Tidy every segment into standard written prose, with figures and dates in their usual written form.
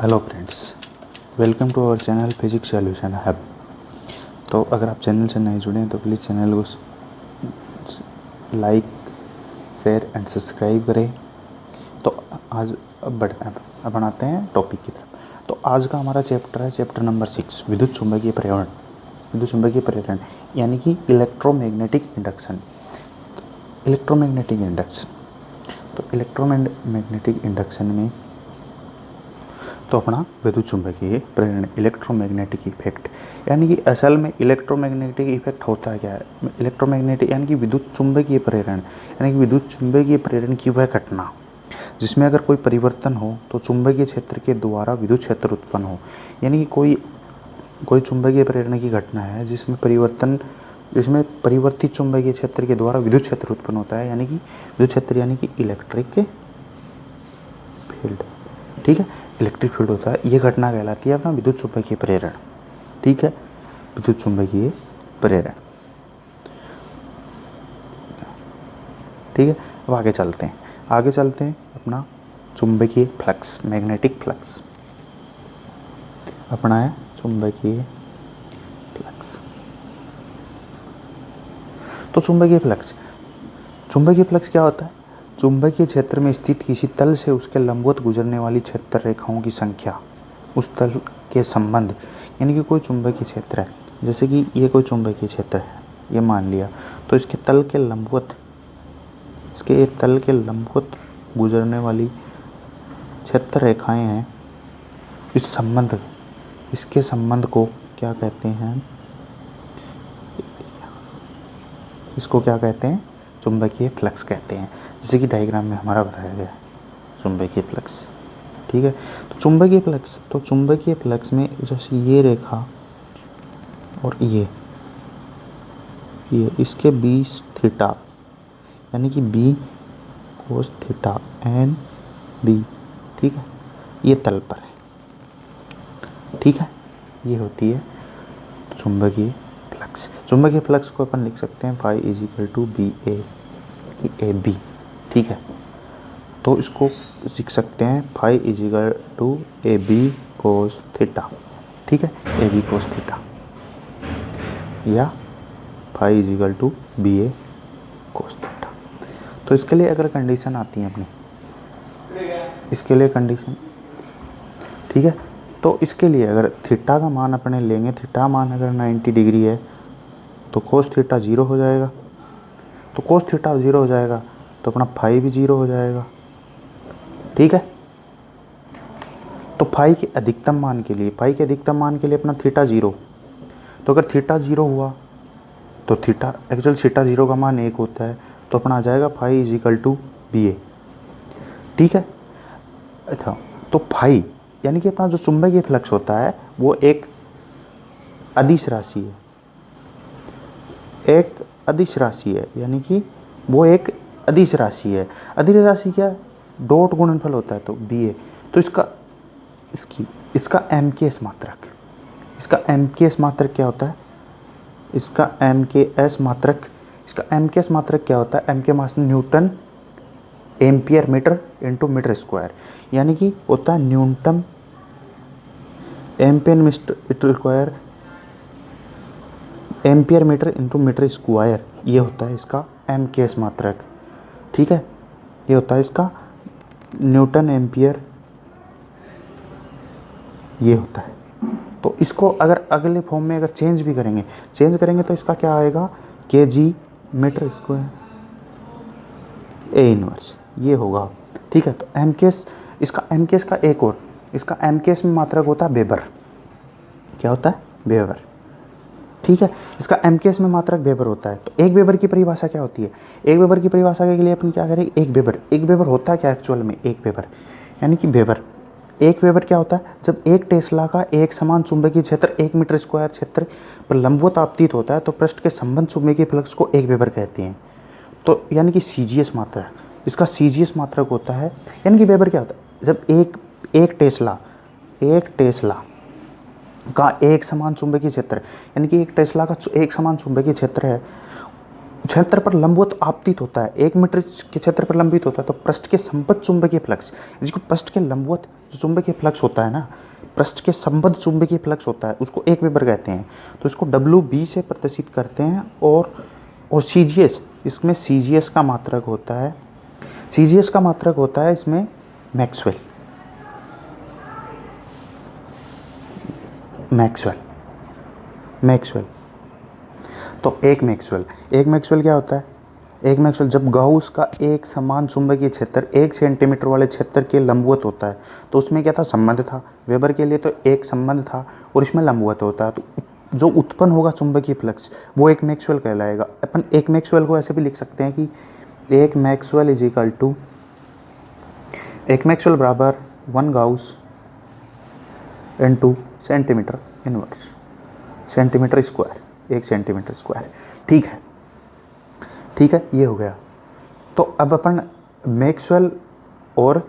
Hello friends, welcome to our channel physics solution hub. तो अगर आप चैनल से नहीं जुड़े हैं तो प्लीज़ चैनल को लाइक, शेयर एंड सब्सक्राइब करें। तो आज अब बनाते हैं टॉपिक की तरफ। तो आज का हमारा चैप्टर है चैप्टर नंबर 6, विद्युत चुंबकीय प्रेरण। विद्युत चुंबकीय प्रेरण यानी कि इलेक्ट्रोमैग्नेटिक इंडक्शन। तो इलेक्ट्रोमैग्नेटिक इंडक्शन में तो अपना विद्युत चुंबकीय प्रेरण, इलेक्ट्रोमैग्नेटिक इफेक्ट, यानी कि असल में इलेक्ट्रोमैग्नेटिक इफेक्ट होता क्या है। इलेक्ट्रोमैग्नेटिक यानी कि विद्युत चुंबकीय प्रेरण, यानी कि विद्युत चुंबकीय प्रेरण की वह घटना जिसमें अगर कोई परिवर्तन हो तो चुंबकीय क्षेत्र के द्वारा विद्युत क्षेत्र उत्पन्न हो। यानी कि कोई चुंबकीय प्रेरण की घटना है जिसमें परिवर्तित चुंबकीय क्षेत्र के द्वारा विद्युत क्षेत्र उत्पन्न होता है, यानी कि विद्युत क्षेत्र यानी कि इलेक्ट्रिक फील्ड। ठीक है, इलेक्ट्रिक फील्ड होता है। ये घटना कहलाती है अपना विद्युत चुंबकीय प्रेरण। ठीक है, विद्युत चुंबकीय प्रेरण। ठीक है, अब आगे चलते हैं अपना चुंबकीय फ्लक्स, मैग्नेटिक फ्लक्स अपना है चुंबकीय फ्लक्स। तो चुंबकीय फ्लक्स क्या होता है? चुंबकीय क्षेत्र में स्थित किसी तल से उसके लंबवत गुजरने वाली क्षेत्र रेखाओं की संख्या, उस तल के संबंध। यानी कि कोई चुंबकीय क्षेत्र है, जैसे कि ये कोई चुंबकीय क्षेत्र है, ये मान लिया, तो इसके तल के लंबवत गुजरने वाली क्षेत्र रेखाएं हैं। इसके संबंध को क्या कहते हैं? इसको क्या कहते हैं? चुंबकीय फ्लक्स कहते हैं। जैसे कि डायग्राम में हमारा बताया गया है चुंबकीय फ्लक्स। ठीक है, तो चुंबकीय फ्लक्स में जैसे ये रेखा और ये इसके बीच थीटा, यानी कि B cos theta n B. ठीक है, ये तल पर है। ठीक है, ये होती है चुंबकीय फ्लक्स। चुंबकीय फ्लक्स को अपन लिख सकते हैं phi is equal to B A B. ठीक है, तो इसको लिख सकते हैं phi is equal to A B cos theta. ठीक है, ए बी कोस थीटा, या phi is equal to B A cos theta. तो इसके लिए अगर कंडीशन आती है अपनी, इसके लिए कंडीशन, ठीक है, तो इसके लिए अगर थीटा का मान अपने लेंगे, थीटा मान अगर 90 डिग्री है तो कोस थीटा 0 हो जाएगा। तो कोस थीटा 0 हो जाएगा तो अपना फाई भी 0 हो जाएगा। ठीक है, तो फाई के अधिकतम मान के लिए अपना थीटा 0। तो अगर थीटा 0 हुआ तो थीटा 0 का मान 1 होता है, तो अपना आ जाएगा phi is equal to B A. ठीक है, अच्छा, तो फाई यानी कि अपना जो चुंबकीय फ्लक्स होता है वो एक अदिश राशि है, यानी कि वो एक अदिश राशि है। अदिश राशि क्या है? डॉट गुणनफल होता है, तो बी ए। तो इसका एम के एस मात्रक क्या होता है? इसका एम के एस मात्रक क्या होता है? एम के mass newton ampere metre into metre square, यानी कि होता है न्यूनतम ampere metre into metre square. ये होता है इसका एम के एस मात्रक। ठीक है, ये होता है इसका न्यूटन एम्पियर, ये होता है। तो इसको अगर अगले फॉर्म में अगर चेंज करेंगे तो इसका क्या आएगा? के जी मीटर स्क्वायर ए इनवर्स, ये होगा। ठीक है, तो एम के एस, इसका एम के एस का एक और, इसका एम के एस में मात्रक होता है वेबर। क्या होता है? वेबर। ठीक है, इसका एम के एस में मात्रक वेबर होता है। तो एक वेबर की परिभाषा क्या होती है? एक वेबर की परिभाषा के लिए अपन क्या करेंगे? एक वेबर होता है क्या एक्चुअल में? एक वेबर यानी कि एक वेबर क्या होता है? जब एक टेस्ला का एक समान चुंबकीय क्षेत्र 1 मीटर स्क्वायर क्षेत्र पर लंबवत आपतित होता है तो पृष्ठ के संबंध चुंबकीय फ्लक्स को एक वेबर कहते हैं। तो यानी कि सीजीएस मात्रक, इसका सीजीएस मात्रक होता है। यानी कि वेबर क्या होता है? जब एक टेस्ला का एक समान चुंबकीय क्षेत्र, यानी कि एक टेस्ला का एक समान चुंबकीय क्षेत्र है, क्षेत्र पर लंबवत आपतित होता है, 1 मीटर के क्षेत्र पर लंबित होता है, तो पृष्ठ के संबद्ध चुंबकीय फ्लक्स, जिसको पृष्ठ के लंबवत जो चुंबकीय फ्लक्स होता है ना, पृष्ठ के संबद्ध चुंबकीय फ्लक्स होता है, उसको 1 वेबर कहते हैं। तो इसको WB से प्रदर्शित करते हैं। और CGS, इसमें CGS का मात्रक होता है, CGS का मात्रक होता है इसमें मैक्सवेल। तो एक मैक्सवेल क्या होता है? एक मैक्सवेल जब गाउस का एक समान चुंबकीय क्षेत्र 1 सेंटीमीटर वाले क्षेत्र के लंबवत होता है, तो उसमें क्या था? संबंध था। वेबर के लिए तो एक संबंध था और इसमें लंबवत होता है, तो जो उत्पन्न होगा चुंबकीय फ्लक्स वो एक मैक्सवेल कहलाएगा। अपन एक मैक्सवेल को ऐसे भी लिख सकते हैं कि एक मैक्सवेल इज इक्वल टू, एक मैक्सवेल बराबर 1 Gauss into centimetre inverse, centimetre square, 1 centimetre square. ठीक है, ये हो गया। तो अब अपन मैक्सवेल और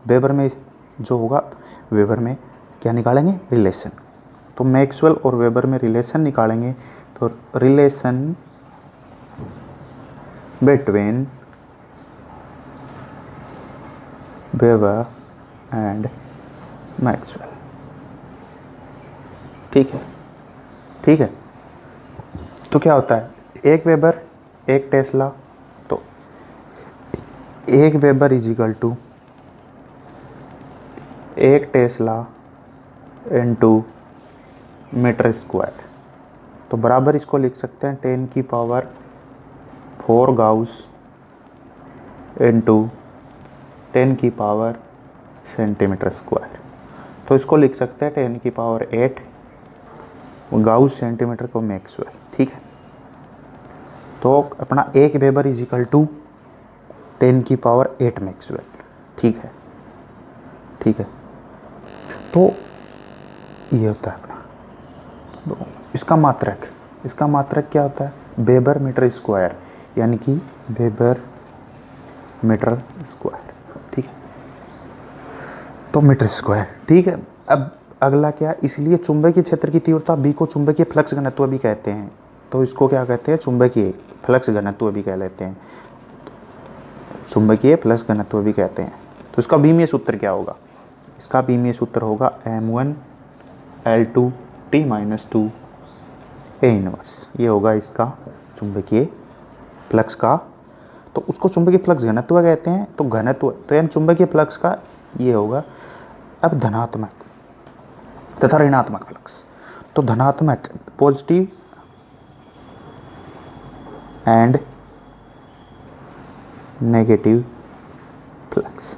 वेबर में जो होगा, वेबर में क्या निकालेंगे? रिलेशन। तो मैक्सवेल और वेबर में रिलेशन निकालेंगे, तो relation between weber and Maxwell. ठीक है। तो क्या होता है? 1 वेबर 1 टेस्ला, तो 1 weber is equal to 1 tesla into metre square. तो बराबर इसको लिख सकते हैं 10⁴ गाउस इनटू 10⁻⁸ सेंटीमीटर स्क्वायर। तो इसको लिख सकते हैं 10⁸ गाउस सेंटीमीटर को मैक्सवेल। ठीक है, तो अपना 1 weber is equal to 10⁸ maxwell. ठीक है, तो ये होता है अपना। तो इसका मात्रक क्या होता है? वेबर मीटर स्क्वायर, यानी कि वेबर मीटर स्क्वायर। ठीक है, तो मीटर स्क्वायर। ठीक है, अब अगला क्या? इसलिए चुंबकीय क्षेत्र की तीव्रता B को चुंबकीय फ्लक्स घनत्व भी कहते हैं। तो इसको क्या कहते हैं? चुंबकीय फ्लक्स घनत्व भी कह लेते हैं, चुंबकीय फ्लक्स घनत्व भी कहते हैं। तो इसका बीमीय सूत्र क्या होगा? इसका बीमीय सूत्र होगा M1L2T-2 A इनवर्स। ये होगा इसका चुंबकीय फ्लक्स का। तो उसको चुंबकीय फ्लक्स घनत्व कहते हैं। तो घनत्व, तो यानी चुंबकीय फ्लक्स का ये होगा। अब धनात्मक तथा ऋणात्मक फ्लक्स। तो धनात्मक, पॉजिटिव एंड नेगेटिव फ्लक्स।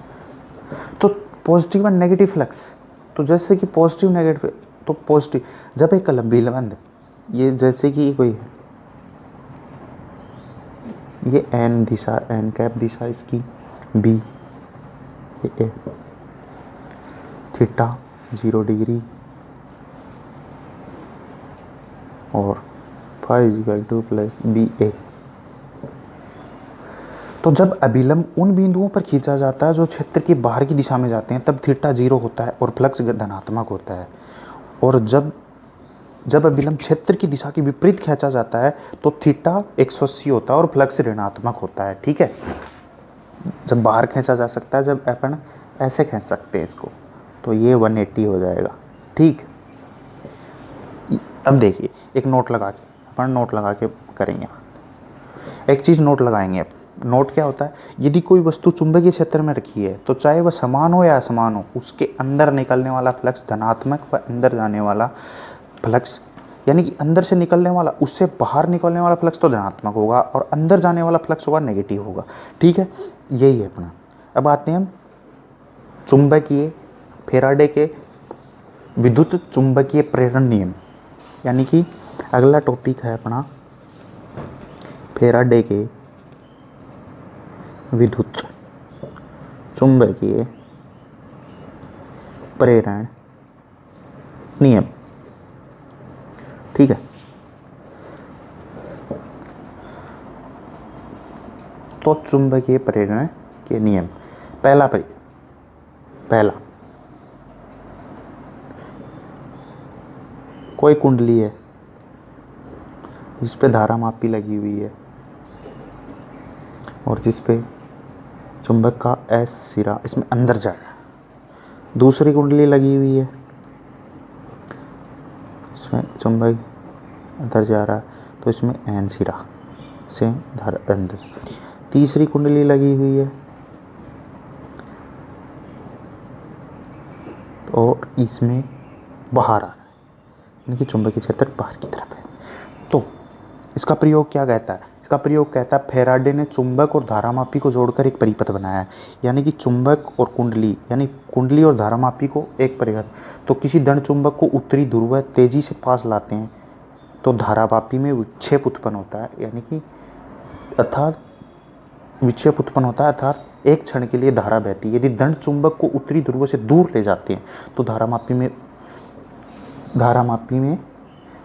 तो पॉजिटिव एंड नेगेटिव फ्लक्स, तो जैसे कि पॉजिटिव नेगेटिव, तो पॉजिटिव जब एक लंबीबंध, ये जैसे कि कोई, ये एन दिशा, एन कैप दिशा इसकी बी, ए थीटा 0 डिग्री और five equal to plus B A. तो जब अभिलंब उन बिंदुओं पर खींचा जाता है जो क्षेत्र के बाहर की दिशा में जाते हैं, तब थीटा 0 होता है और फ्लक्स धनात्मक होता है। और जब अभिलंब क्षेत्र की दिशा के विपरीत खींचा जाता है तो थीटा 180 होता है और फ्लक्स ऋणात्मक होता है। ठीक है, जब बाहर खींचा जा सकता है, जब अपन ऐसे खींच सकते हैं इसको, तो ये 180 हो जाएगा। ठीक, अब देखिए एक नोट लगा के, अपन नोट लगा के करेंगे। एक चीज़ नोट लगाएंगे। अब नोट क्या होता है? यदि कोई वस्तु चुंबकीय क्षेत्र में रखी है, तो चाहे वह समान हो या असमान हो, उसके अंदर निकलने वाला फ्लक्स धनात्मक व अंदर जाने वाला फ्लक्स, यानी कि अंदर से निकलने वाला, उससे बाहर निकलने वाला फ्लक्स तो धनात्मक होगा और अंदर जाने वाला फ्लक्स होगा नेगेटिव होगा। ठीक है, यही है अपना। अब आते हैं हम चुंबकीय, फैराडे के विद्युत चुंबकीय प्रेरण नियम, यानी कि अगला टॉपिक है अपना फैराडे के विद्युत चुंबकीय प्रेरण नियम। ठीक है, तो चुंबकीय प्रेरण के नियम। पहला कोई कुंडली है जिस पे धारा मापी लगी हुई है, और जिस पे चुंबक का एस सिरा इसमें अंदर जा रहा है। दूसरी कुंडली लगी हुई है, इसमें चुंबक अंदर जा रहा है तो इसमें एन सिरा से अंदर। तीसरी कुंडली लगी हुई है और इसमें बाहर आ रहा है, यानी कि चुंबकीय क्षेत्र बाहर की तरफ है। तो इसका प्रयोग क्या कहता है? इसका प्रयोग कहता है फैराडे ने चुंबक और धारामापी को जोड़कर एक परिपथ बनाया है, यानी कि चुंबक और कुंडली, यानी कुंडली और धारामापी को एक परिपथ। तो किसी दंड चुंबक को उत्तरी ध्रुव तेजी से पास लाते हैं तो धारामापी में विक्षेप उत्पन्न होता है, यानी कि अर्थात विक्षेप उत्पन्न होता है, अर्थात एक क्षण के लिए धारा बहती है। यदि दंड चुंबक को उत्तरी ध्रुव से दूर ले जाते हैं तो धारामापी में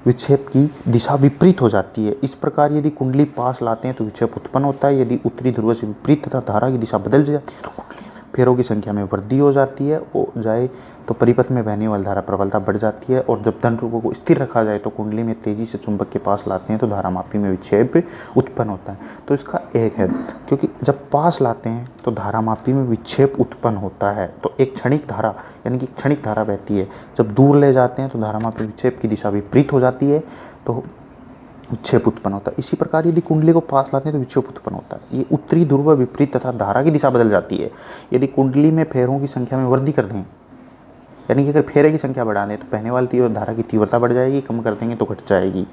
विक्षेप की दिशा विपरीत हो जाती है। इस प्रकार यदि कुंडली पास लाते हैं तो विक्षेप उत्पन्न होता है। यदि उत्तरी ध्रुव से विपरीत तथा धारा की दिशा बदल जाती है तो कुंडली में फेरों की संख्या में वृद्धि हो जाती है और जाए तो परिपथ में बहने वाली धारा प्रबलता बढ़ जाती है। और जब दंड ध्रुवों को स्थिर रखा जाए तो कुंडली में तेजी से चुंबक के पास लाते हैं तो धारामापी में विक्षेप उत्पन्न होता है। तो इसका एक है, क्योंकि जब पास लाते हैं तो धारामापी में विक्षेप उत्पन्न होता है, तो एक क्षणिक धारा यानी कि क्षणिक धारा बहती है। जब दूर ले जाते हैं तो धारामापी विक्षेप की दिशा विपरीत हो जाती है तो विक्षेप उत्पन्न होता है। इसी प्रकार यदि कुंडली को पास लाते हैं तो विक्षेप उत्पन्न होता है। ये उत्तरी ध्रुव विपरीत तथा धारा की दिशा बदल जाती है। यदि कुंडली में फेरों की संख्या में वृद्धि कर दें, यानी कि अगर फेरे की संख्या बढ़ा दें तो बहने वाली धारा की तीव्रता बढ़ जाएगी, कम कर देंगे तो घट जाएगी।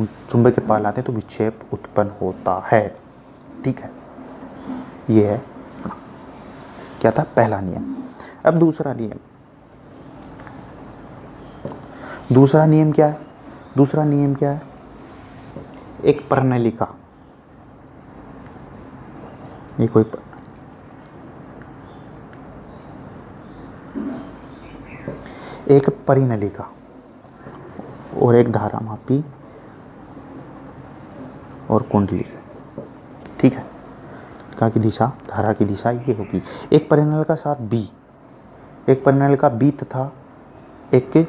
चुंबक के पास लाते हैं तो विक्षेप उत्पन्न होता है। ठीक है, ये है क्या था पहला नियम। अब दूसरा नियम, दूसरा नियम क्या है? दूसरा नियम क्या है? एक प्रणालिका, ये कोई एक परिनलिका और एक धारामापी और कुंडली। ठीक है, का की दिशा, धारा की दिशा ये होगी। एक परिनलिका साथ बी, एक परिनलिका बी तथा एक के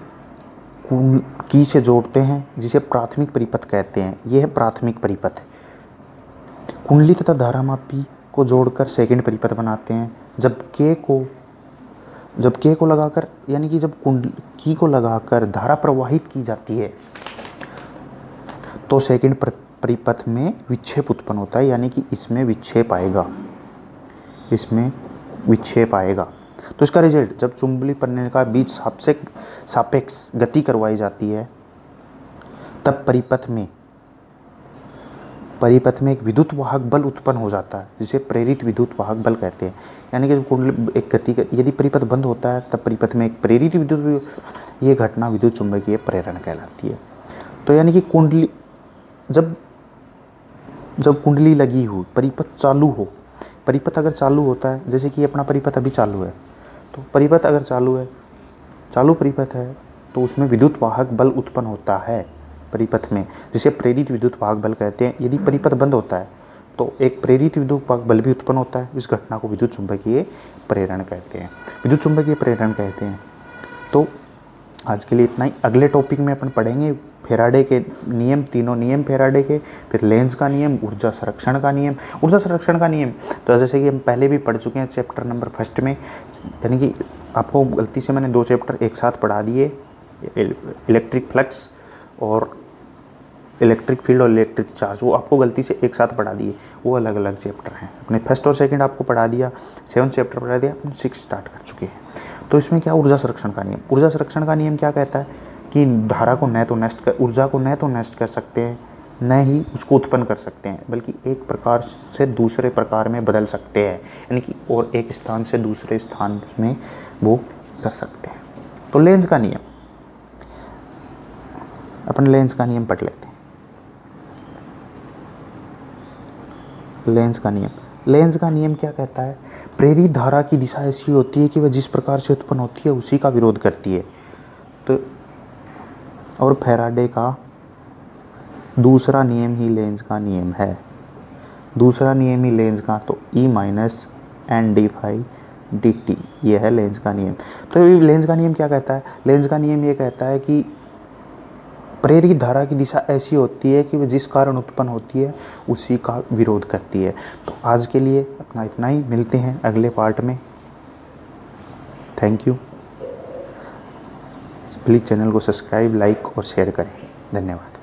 की से जोड़ते हैं जिसे प्राथमिक परिपथ कहते हैं। यह है प्राथमिक परिपथ। कुंडली तथा धारामापी को जोड़कर सेकंड परिपथ बनाते हैं। जब के को लगाकर, यानी कि जब की को लगाकर धारा प्रवाहित की जाती है तो सेकंड परिपथ में विक्षेप उत्पन्न होता है, यानी कि इसमें विक्षेप आएगा, इसमें विक्षेप आएगा। तो इसका रिजल्ट, जब चुंबकीय परिनलिका बीच सापेक्ष गति करवाई जाती है तब परिपथ में एक विद्युत वाहक बल उत्पन्न हो जाता है जिसे प्रेरित विद्युत वाहक बल कहते हैं। यानी कि कुंडली एक गति, यदि परिपथ बंद होता है तब परिपथ में एक प्रेरित विद्युत, ये घटना विद्युत चुंबकीय प्रेरण कहलाती है। तो यानी कि कुंडली जब कुंडली लगी हो, परिपथ चालू हो, परिपथ अगर चालू होता है, जैसे कि अपना परिपथ अभी चालू है, तो परिपथ अगर चालू है, चालू परिपथ है तो उसमें विद्युत वाहक बल उत्पन्न होता है परिपथ में, जिसे प्रेरित विद्युत वाहक बल कहते हैं। यदि परिपथ बंद होता है तो एक प्रेरित विद्युत वाहक बल भी उत्पन्न होता है। इस घटना को विद्युत चुंबकीय प्रेरण कहते हैं, विद्युत चुंबकीय प्रेरण कहते हैं। तो आज के लिए इतना ही। अगले टॉपिक में अपन पढ़ेंगे फैराडे के नियम, तीनों नियम फैराडे के, फिर लेंज का नियम, ऊर्जा संरक्षण का नियम। ऊर्जा संरक्षण का नियम तो जैसे कि हम पहले भी पढ़ चुके हैं चैप्टर नंबर 1 में, यानी कि आपको गलती से मैंने 2 चैप्टर एक साथ पढ़ा दिए, इलेक्ट्रिक फ्लक्स और इलेक्ट्रिक फील्ड और इलेक्ट्रिक चार्ज, वो आपको गलती से एक साथ पढ़ा दिए। वो अलग अलग चैप्टर हैं। अपने फर्स्ट और सेकंड आपको पढ़ा दिया, 7 चैप्टर पढ़ा दिया, अपन 6 स्टार्ट कर चुके हैं। तो इसमें क्या, ऊर्जा संरक्षण का नियम। ऊर्जा संरक्षण का नियम क्या कहता है कि धारा को न तो नष्ट कर, ऊर्जा को न तो नष्ट कर सकते हैं, न ही उसको उत्पन्न कर सकते हैं, बल्कि एक प्रकार से दूसरे प्रकार में बदल सकते हैं, यानी कि और एक स्थान से दूसरे स्थान में वो कर सकते हैं। तो लेंज का नियम, अपन लेंज का नियम पढ़ लेते हैं। लेंज का नियम, लेंज का नियम क्या कहता है? प्रेरित धारा की दिशा ऐसी होती है कि वह जिस प्रकार से उत्पन्न होती है उसी का विरोध करती है। तो और फैराडे का दूसरा नियम ही लेंज का नियम है। दूसरा नियम ही लेंज का, तो E - NdΦ/dt, यह है लेंज का नियम। तो लेंज का नियम क्या कहता है? लेंज का नियम ये कहता है कि प्रेरित धारा की दिशा ऐसी होती है कि वह जिस कारण उत्पन्न होती है उसी का विरोध करती है। तो आज के लिए अपना इतना ही, मिलते हैं अगले पार्ट में। Thank you. प्लीज़ चैनल को सब्सक्राइब, लाइक और शेयर करें। धन्यवाद।